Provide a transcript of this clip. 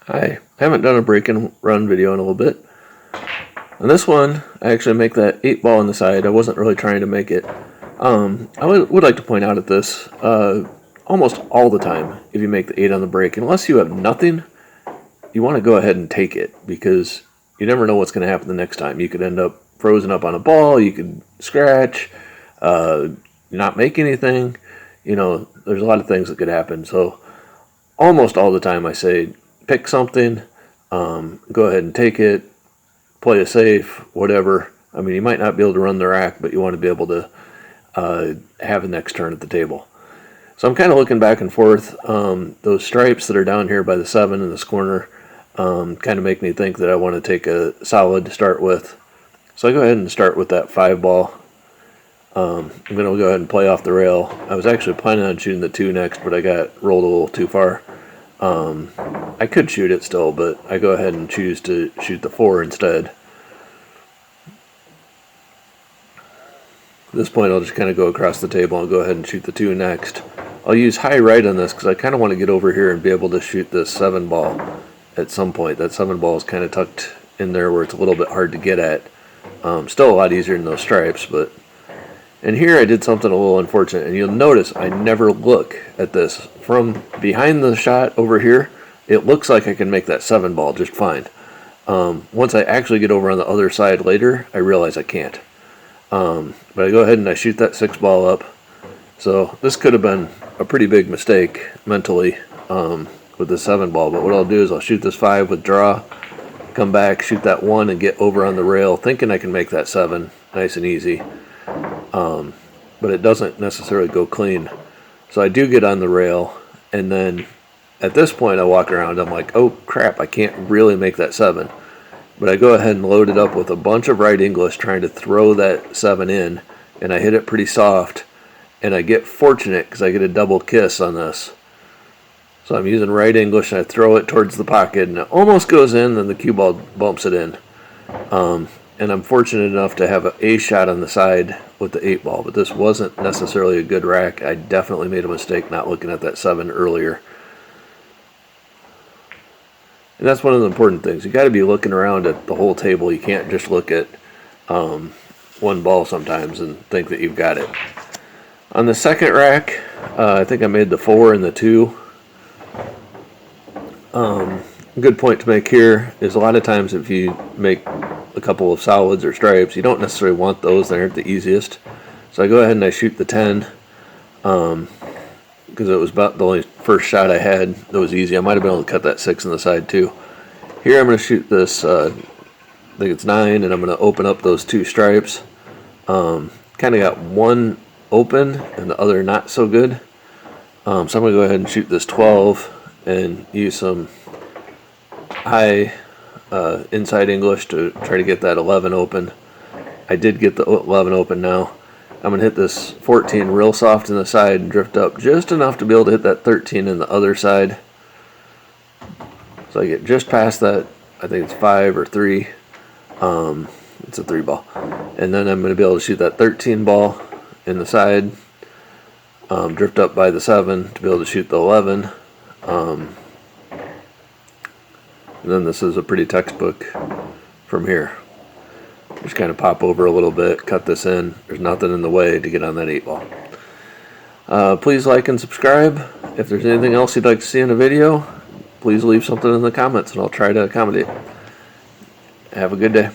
I haven't done a break and run video in a little bit. On this one, I actually make that 8 ball on the side. I wasn't really trying to make it. I would like to point out at this, almost all the time, if you make the 8 on the break, unless you have nothing, you want to go ahead and take it, because you never know what's going to happen the next time. You could end up frozen up on a ball, you could scratch, not make anything. You know, there's a lot of things that could happen. So almost all the time I say, pick something, go ahead and take it, play it safe, whatever. I mean, you might not be able to run the rack, but you want to be able to have the next turn at the table. So I'm kind of looking back and forth. Those stripes that are down here by the 7 in this corner kind of make me think that I want to take a solid to start with. So I go ahead and start with that 5 ball. I'm going to go ahead and play off the rail. I was actually planning on shooting the 2 next, but I got rolled a little too far. I could shoot it still, but I go ahead and choose to shoot the 4 instead. At this point, I'll just kind of go across the table and go ahead and shoot the 2 next. I'll use high right on this because I kind of want to get over here and be able to shoot this 7 ball at some point. That 7 ball is kind of tucked in there where it's a little bit hard to get at. Still a lot easier than those stripes, but... And here I did something a little unfortunate, and you'll notice I never look at this. From behind the shot over here, it looks like I can make that 7 ball just fine. Once I actually get over on the other side later, I realize I can't. But I go ahead and I shoot that 6 ball up. So this could have been a pretty big mistake mentally with the 7 ball, but what I'll do is I'll shoot this 5 with draw, come back, shoot that 1, and get over on the rail, thinking I can make that 7 nice and easy. But it doesn't necessarily go clean. So I do get on the rail, and then at this point I walk around, I'm like, oh crap, I can't really make that 7. But I go ahead and load it up with a bunch of right English trying to throw that 7 in, and I hit it pretty soft, and I get fortunate because I get a double kiss on this. So I'm using right English, and I throw it towards the pocket, and it almost goes in, then the cue ball bumps it in. And I'm fortunate enough to have a shot on the side with the 8 ball, but this wasn't necessarily a good rack. I definitely made a mistake not looking at that 7 earlier. And that's one of the important things. You got to be looking around at the whole table. You can't just look at one ball sometimes and think that you've got it. On the second rack, I think I made the 4 and the 2. A good point to make here is a lot of times if you make a couple of solids or stripes, you don't necessarily want those. They aren't the easiest. So I go ahead and I shoot the 10 because it was about the only first shot I had that was easy. I might have been able to cut that 6 on the side too. Here I'm going to shoot this, I think it's 9, and I'm going to open up those 2 stripes. Kind of got one open and the other not so good. So I'm going to go ahead and shoot this 12 and use some high inside English to try to get that 11 open. I did get the 11 open now. I'm going to hit this 14 real soft in the side and drift up just enough to be able to hit that 13 in the other side. So I get just past that, I think it's 5 or 3. It's a 3 ball. And then I'm going to be able to shoot that 13 ball in the side, drift up by the 7 to be able to shoot the 11. And then this is a pretty textbook from here. Just kind of pop over a little bit, cut this in. There's nothing in the way to get on that 8 ball. Please like and subscribe. If there's anything else you'd like to see in a video, please leave something in the comments and I'll try to accommodate. Have a good day.